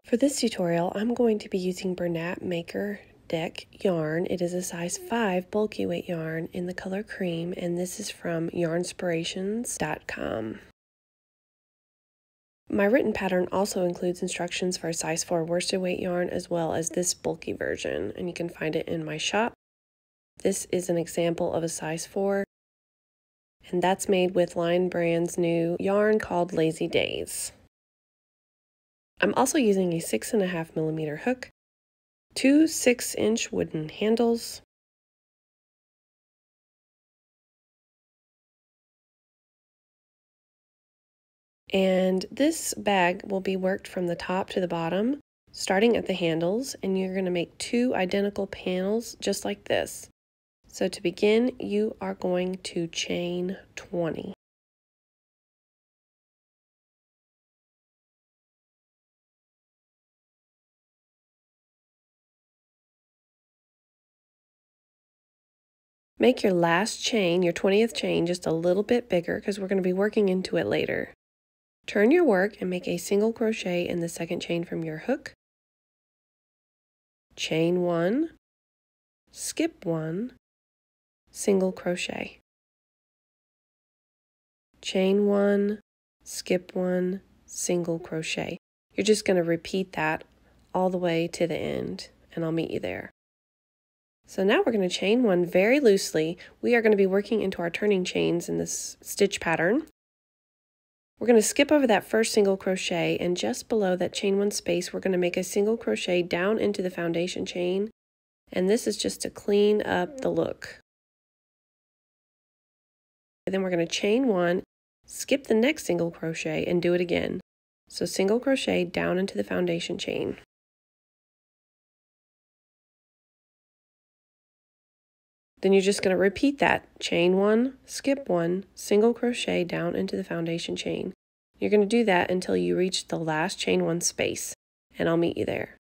For this tutorial, I'm going to be using Bernat Maker Dec yarn. It is a size 5 bulky weight yarn in the color cream, and this is from yarnspirations.com. My written pattern also includes instructions for a size 4 worsted weight yarn as well as this bulky version, and you can find it in my shop. This is an example of a size 4, and that's made with Line Brand's new yarn called Lazy Days. I'm also using a 6.5mm hook, 2 6-inch wooden handles, and this bag will be worked from the top to the bottom, starting at the handles, and you're going to make 2 identical panels just like this. So to begin, you are going to chain 20. Make your last chain, your 20th chain, just a little bit bigger because we're going to be working into it later. Turn your work and make a single crochet in the second chain from your hook. Chain 1, skip 1, single crochet. Chain 1, skip 1, single crochet. You're just going to repeat that all the way to the end, and I'll meet you there. So now we're going to chain 1 very loosely. We are going to be working into our turning chains in this stitch pattern. We're going to skip over that first single crochet, and just below that chain 1 space, we're going to make a single crochet down into the foundation chain, and this is just to clean up the look. And then we're going to chain 1, skip the next single crochet, and do it again. So single crochet down into the foundation chain. Then you're just going to repeat that. Chain 1, skip 1, single crochet down into the foundation chain. You're going to do that until you reach the last chain 1 space, and I'll meet you there.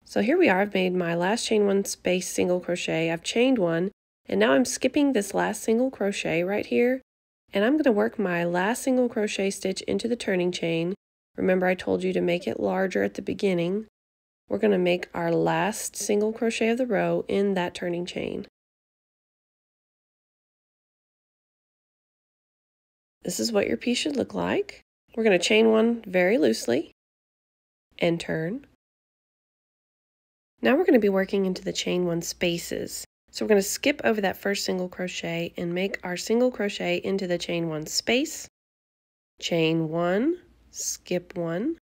So here we are. I've made my last chain 1 space single crochet. I've chained 1, and now I'm skipping this last single crochet right here, and I'm going to work my last single crochet stitch into the turning chain. Remember, I told you to make it larger at the beginning. We're going to make our last single crochet of the row in that turning chain. This is what your piece should look like. We're going to chain 1 very loosely and turn. Now we're going to be working into the chain 1 spaces. So we're going to skip over that first single crochet and make our single crochet into the chain 1 space. Chain 1, skip 1,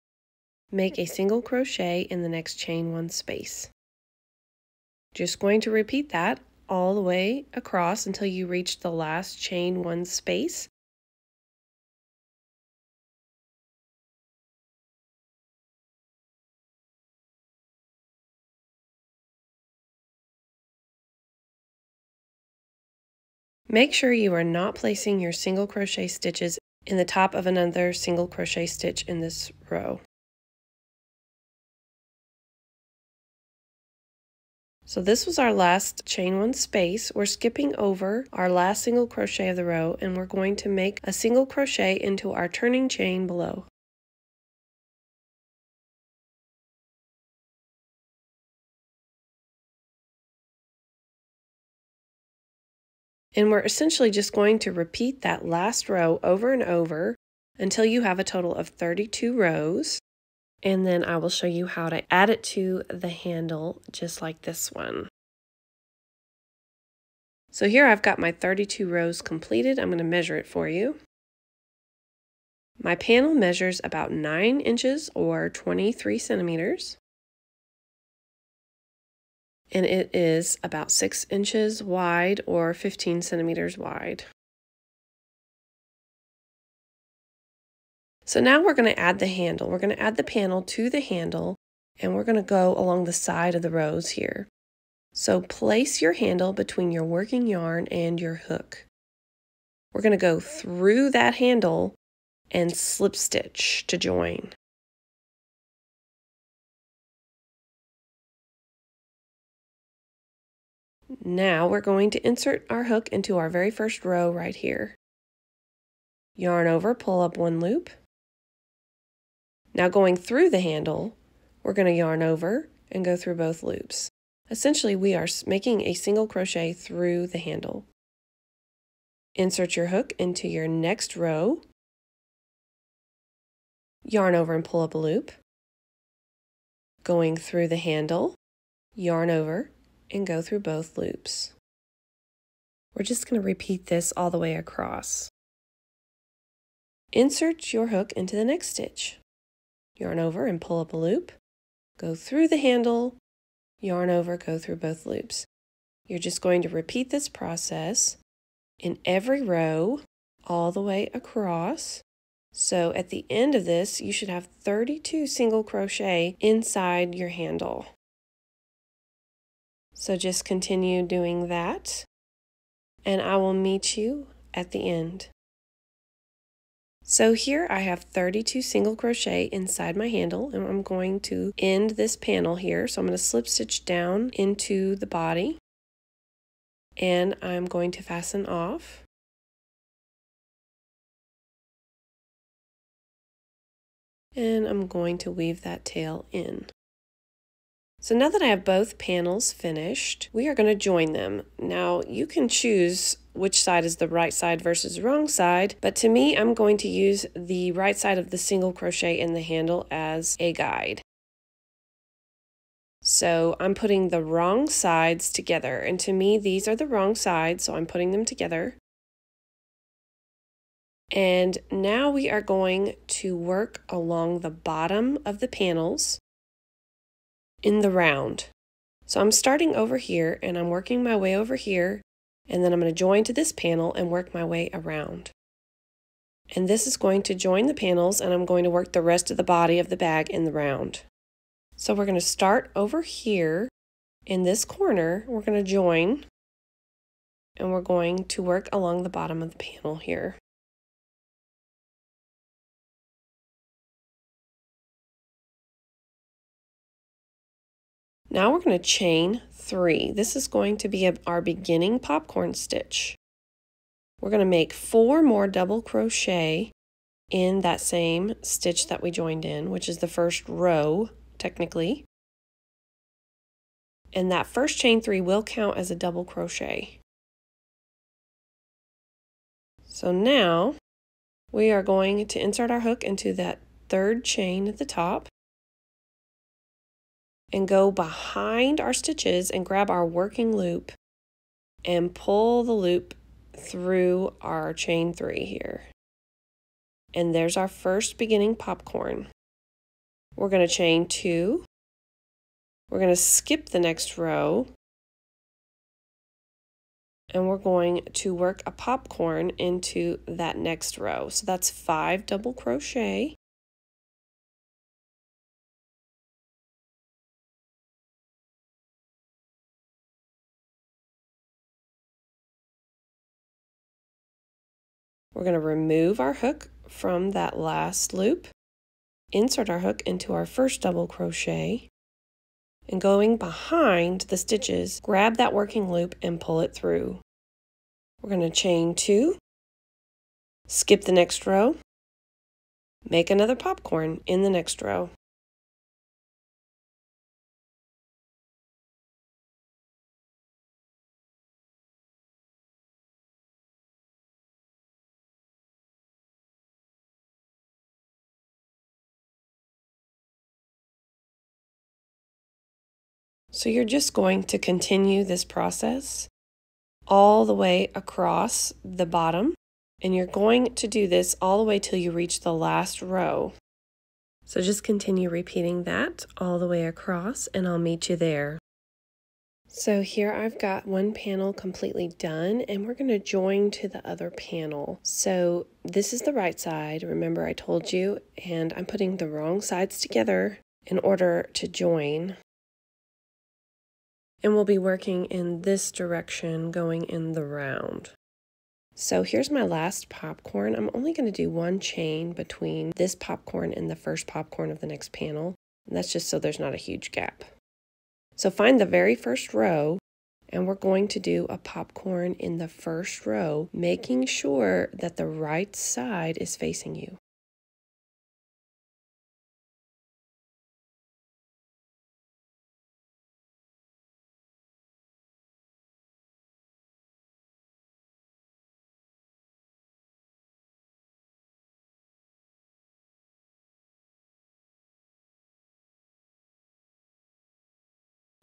make a single crochet in the next chain 1 space. Just going to repeat that all the way across until you reach the last chain 1 space. Make sure you are not placing your single crochet stitches in the top of another single crochet stitch in this row. So this was our last chain 1 space. We're skipping over our last single crochet of the row, and we're going to make a single crochet into our turning chain below. And we're essentially just going to repeat that last row over and over until you have a total of 32 rows. And then I will show you how to add it to the handle just like this one. So here I've got my 32 rows completed. I'm going to measure it for you. My panel measures about 9 inches or 23 centimeters. And it is about 6 inches wide or 15 centimeters wide. So now we're going to add the handle. We're going to add the panel to the handle, and we're going to go along the side of the rows here. So place your handle between your working yarn and your hook. We're going to go through that handle and slip stitch to join. Now we're going to insert our hook into our very first row right here. Yarn over, pull up 1 loop. Now going through the handle, we're going to yarn over and go through both loops. Essentially, we are making a single crochet through the handle. Insert your hook into your next row, yarn over and pull up a loop, going through the handle, yarn over, and go through both loops. We're just going to repeat this all the way across. Insert your hook into the next stitch, yarn over and pull up a loop, go through the handle, yarn over, go through both loops. You're just going to repeat this process in every row all the way across. So at the end of this, you should have 32 single crochet inside your handle. So just continue doing that, and I will meet you at the end. So here I have 32 single crochet inside my handle, and I'm going to end this panel here. So I'm going to slip stitch down into the body, and I'm going to fasten off. And I'm going to weave that tail in. So now that I have both panels finished, we are going to join them. Now you can choose which side is the right side versus the wrong side, but to me I'm going to use the right side of the single crochet in the handle as a guide. So I'm putting the wrong sides together, and to me these are the wrong sides, so I'm putting them together. And now we are going to work along the bottom of the panels in the round. So I'm starting over here and I'm working my way over here, and then I'm going to join to this panel and work my way around. And this is going to join the panels, and I'm going to work the rest of the body of the bag in the round. So we're going to start over here in this corner, we're going to join, and we're going to work along the bottom of the panel here. Now we're going to chain 3. This is going to be our beginning popcorn stitch. We're going to make 4 more double crochet in that same stitch that we joined in, which is the first row technically. And that first chain 3 will count as a double crochet. So now we are going to insert our hook into that third chain at the top and go behind our stitches and grab our working loop and pull the loop through our chain 3 here. And there's our first beginning popcorn. We're going to chain 2. We're going to skip the next row, and we're going to work a popcorn into that next row. So that's 5 double crochet. We're going to remove our hook from that last loop, insert our hook into our first double crochet, and going behind the stitches, grab that working loop and pull it through. We're going to chain 2, skip the next row, make another popcorn in the next row. So you're just going to continue this process all the way across the bottom, and you're going to do this all the way till you reach the last row. So just continue repeating that all the way across, and I'll meet you there. So here I've got one panel completely done, and we're going to join to the other panel. So this is the right side, remember I told you, and I'm putting the wrong sides together in order to join. And we'll be working in this direction, going in the round. So here's my last popcorn. I'm only going to do 1 chain between this popcorn and the first popcorn of the next panel. And that's just so there's not a huge gap. So find the very first row, and we're going to do a popcorn in the first row, making sure that the right side is facing you.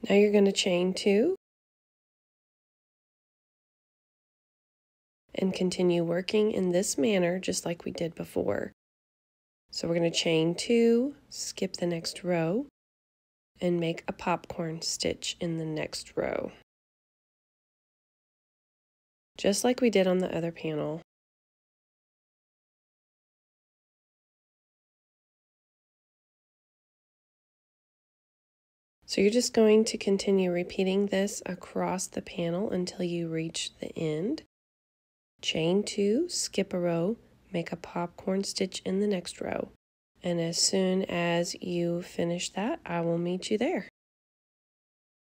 Now you're going to chain 2 and continue working in this manner just like we did before. So we're going to chain 2, skip the next row, and make a popcorn stitch in the next row. Just like we did on the other panel. So you're just going to continue repeating this across the panel until you reach the end. Chain 2, skip a row, make a popcorn stitch in the next row. And as soon as you finish that, I will meet you there.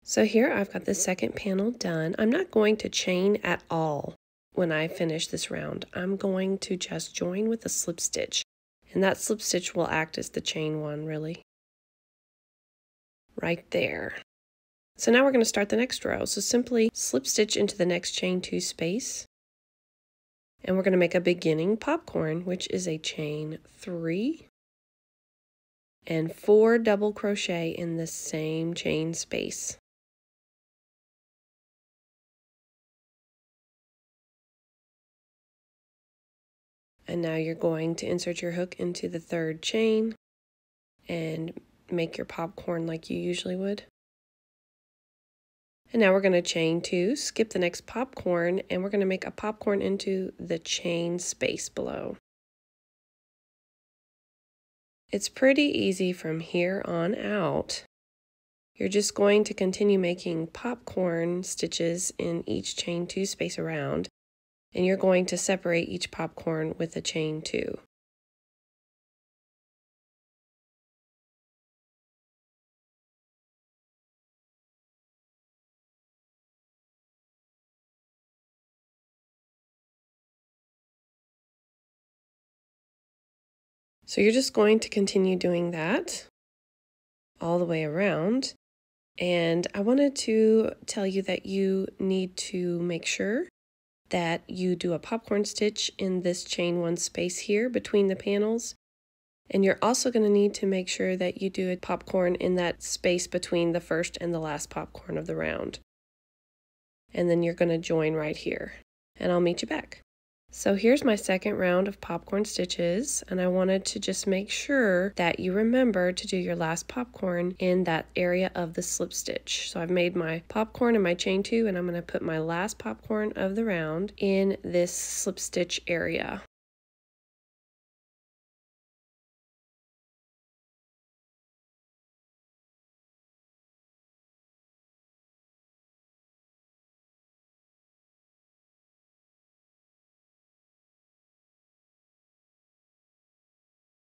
So here I've got the second panel done. I'm not going to chain at all when I finish this round. I'm going to just join with a slip stitch. And that slip stitch will act as the chain 1, really. Right there. So now we're going to start the next row. So simply slip stitch into the next chain 2 space. And we're going to make a beginning popcorn, which is a chain 3 and 4 double crochet in the same chain space. And now you're going to insert your hook into the 3rd chain and make your popcorn like you usually would. And now we're going to chain 2, skip the next popcorn, and we're going to make a popcorn into the chain space below. It's pretty easy from here on out. You're just going to continue making popcorn stitches in each chain 2 space around, and you're going to separate each popcorn with a chain 2. So you're just going to continue doing that all the way around. And I wanted to tell you that you need to make sure that you do a popcorn stitch in this chain 1 space here between the panels. And you're also going to need to make sure that you do a popcorn in that space between the first and the last popcorn of the round. And then you're going to join right here. And I'll meet you back. So here's my second round of popcorn stitches, and I wanted to just make sure that you remember to do your last popcorn in that area of the slip stitch. So I've made my popcorn in my chain 2, and I'm going to put my last popcorn of the round in this slip stitch area.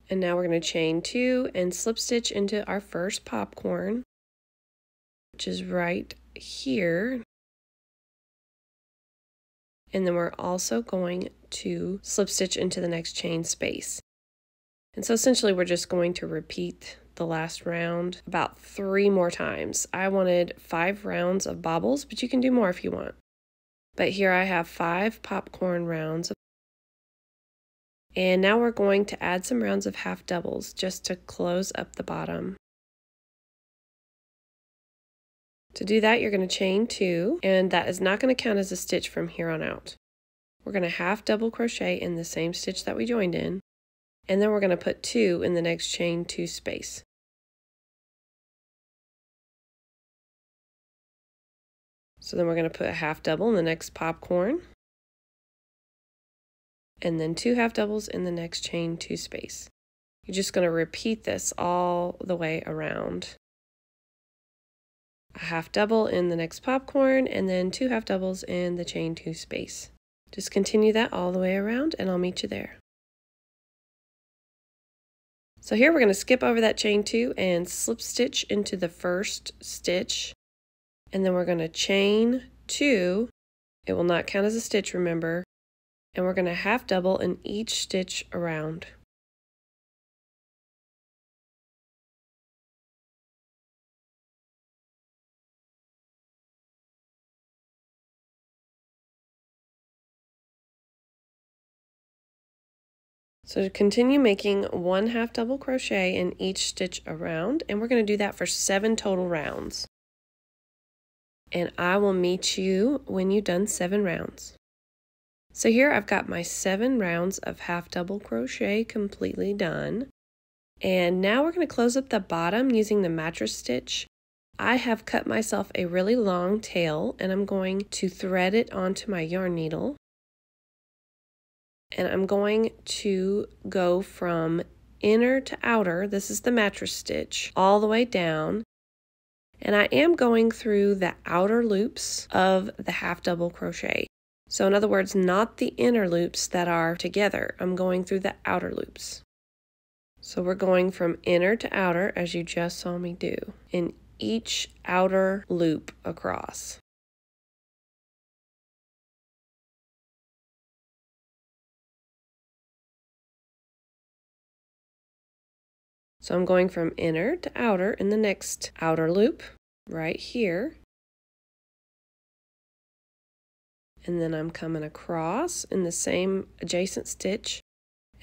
And now we're going to chain 2 and slip stitch into our first popcorn, which is right here. And then we're also going to slip stitch into the next chain space. And so essentially we're just going to repeat the last round about 3 more times. I wanted 5 rounds of bobbles, but you can do more if you want. But here I have 5 popcorn rounds. And now we're going to add some rounds of half doubles just to close up the bottom. To do that, you're going to chain 2, and that is not going to count as a stitch from here on out. We're going to half double crochet in the same stitch that we joined in, and then we're going to put 2 in the next chain 2 space. So then we're going to put a half double in the next popcorn, and then 2 half doubles in the next chain 2 space. You're just going to repeat this all the way around. A half double in the next popcorn, and then 2 half doubles in the chain 2 space. Just continue that all the way around, and I'll meet you there. So here we're going to skip over that chain 2 and slip stitch into the first stitch, and then we're going to chain 2. It will not count as a stitch, remember. And we're going to half double in each stitch around. So to continue making 1 half double crochet in each stitch around, and we're going to do that for 7 total rounds. and I will meet you when you've done 7 rounds. So here I've got my 7 rounds of half double crochet completely done. And now we're going to close up the bottom using the mattress stitch. I have cut myself a really long tail, and I'm going to thread it onto my yarn needle. And I'm going to go from inner to outer, this is the mattress stitch, all the way down. And I am going through the outer loops of the half double crochet. So in other words, not the inner loops that are together. I'm going through the outer loops. So we're going from inner to outer, as you just saw me do, in each outer loop across. So I'm going from inner to outer in the next outer loop right here. And then I'm coming across in the same adjacent stitch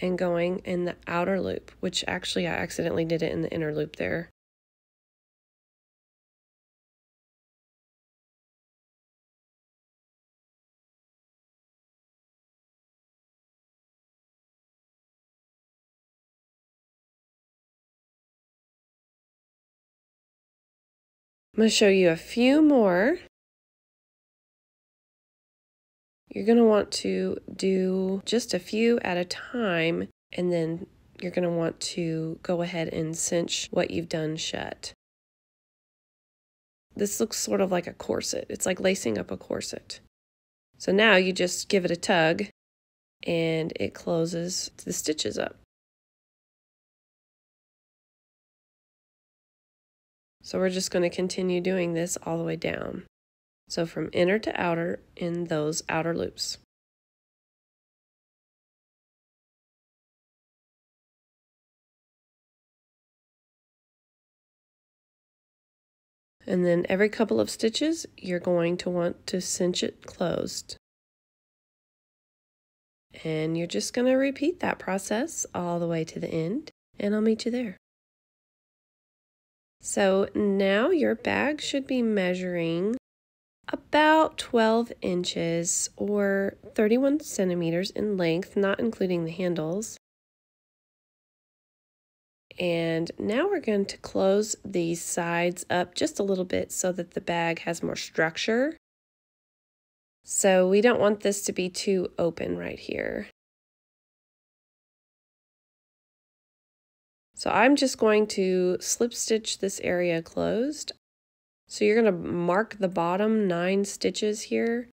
and going in the outer loop, which actually I accidentally did it in the inner loop there. I'm going to show you a few more. You're going to want to do just a few at a time, and then you're going to want to go ahead and cinch what you've done shut. This looks sort of like a corset. It's like lacing up a corset. So now you just give it a tug and it closes the stitches up. So we're just going to continue doing this all the way down. So from inner to outer in those outer loops. And then every couple of stitches, you're going to want to cinch it closed. And you're just going to repeat that process all the way to the end, and I'll meet you there. So now your bag should be measuring about 12 inches or 31 centimeters in length, not including the handles. And now we're going to close these sides up just a little bit so that the bag has more structure. So we don't want this to be too open right here. So I'm just going to slip stitch this area closed. So you're going to mark the bottom 9 stitches here,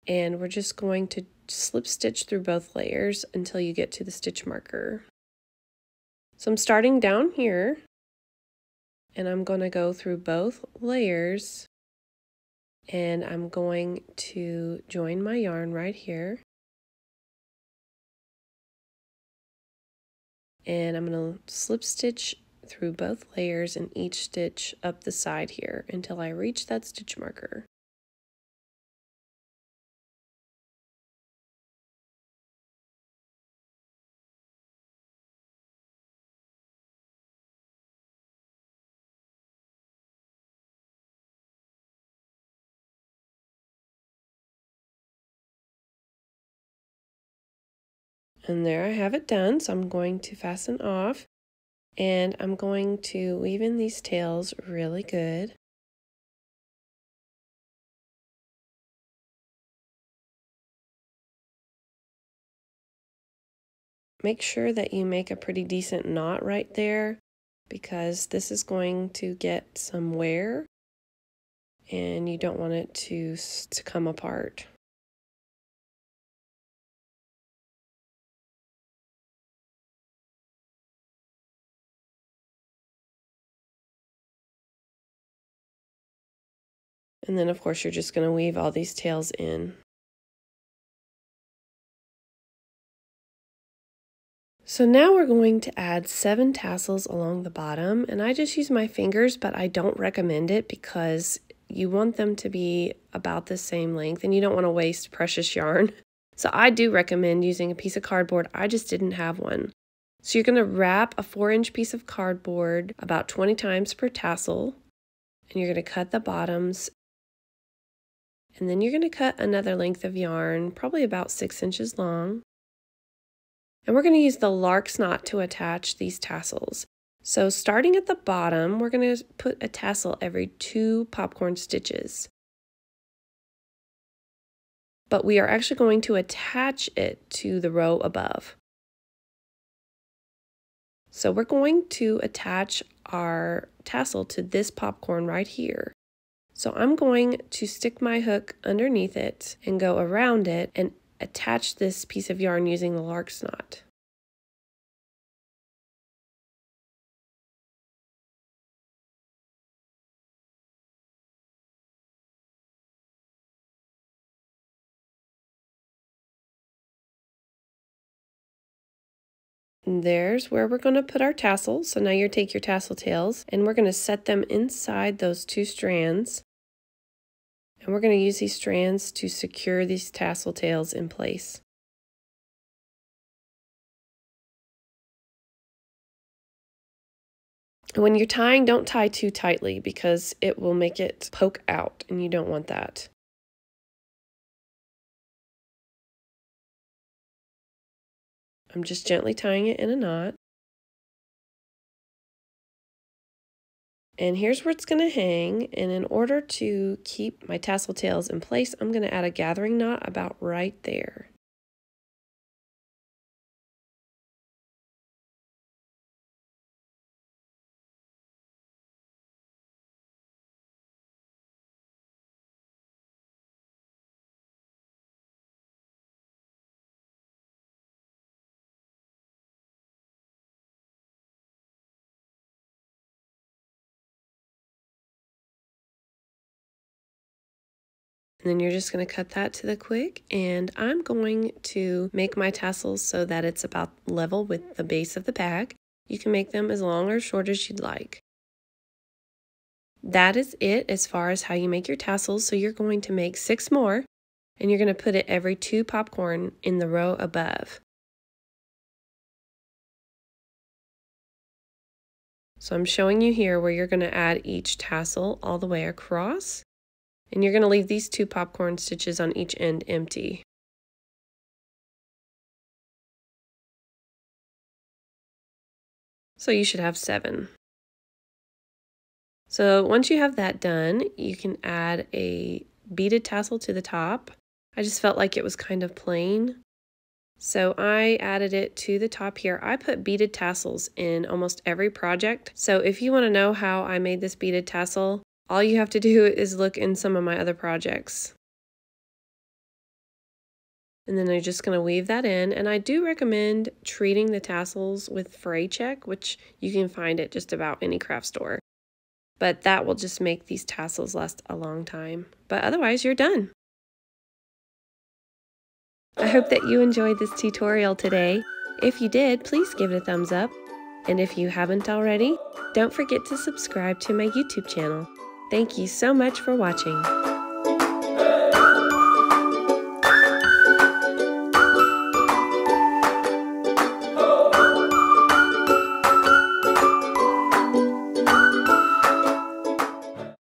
and we're just going to slip stitch through both layers until you get to the stitch marker. So I'm starting down here, and I'm going to go through both layers, and I'm going to join my yarn right here. And I'm going to slip stitch through both layers and each stitch up the side here until I reach that stitch marker. And there I have it done, so I'm going to fasten off, and I'm going to weave in these tails really good. Make sure that you make a pretty decent knot right there, because this is going to get some wear, and you don't want it to come apart. And then of course you're just going to weave all these tails in. So now we're going to add 7 tassels along the bottom, and I just use my fingers, but I don't recommend it because you want them to be about the same length and you don't want to waste precious yarn. So I do recommend using a piece of cardboard. I just didn't have one. So you're going to wrap a 4-inch piece of cardboard about 20 times per tassel, and you're going to cut the bottoms And then you're going to cut another length of yarn, probably about 6 inches long. And we're going to use the lark's knot to attach these tassels. So starting at the bottom, we're going to put a tassel every 2 popcorn stitches. But we are actually going to attach it to the row above. So we're going to attach our tassel to this popcorn right here. So I'm going to stick my hook underneath it and go around it and attach this piece of yarn using the lark's knot. And there's where we're going to put our tassels. So now you take your tassel tails and we're going to set them inside those 2 strands. And we're going to use these strands to secure these tassel tails in place. When you're tying, don't tie too tightly because it will make it poke out and you don't want that. I'm just gently tying it in a knot. And here's where it's going to hang, and in order to keep my tassel tails in place, I'm going to add a gathering knot about right there. And then you're just going to cut that to the quick, and I'm going to make my tassels so that it's about level with the base of the bag. You can make them as long or short as you'd like. That is it as far as how you make your tassels. So you're going to make 6 more, and you're going to put it every 2 popcorn in the row above. So I'm showing you here where you're going to add each tassel all the way across. And you're going to leave these 2 popcorn stitches on each end empty. So you should have 7. So once you have that done, you can add a beaded tassel to the top. I just felt like it was kind of plain. So I added it to the top here. I put beaded tassels in almost every project. So if you want to know how I made this beaded tassel, all you have to do is look in some of my other projects. And then I'm just going to weave that in. And I do recommend treating the tassels with fray check, which you can find at just about any craft store. But that will just make these tassels last a long time. But otherwise, you're done. I hope that you enjoyed this tutorial today. If you did, please give it a thumbs up. And if you haven't already, don't forget to subscribe to my YouTube channel. Thank you so much for watching.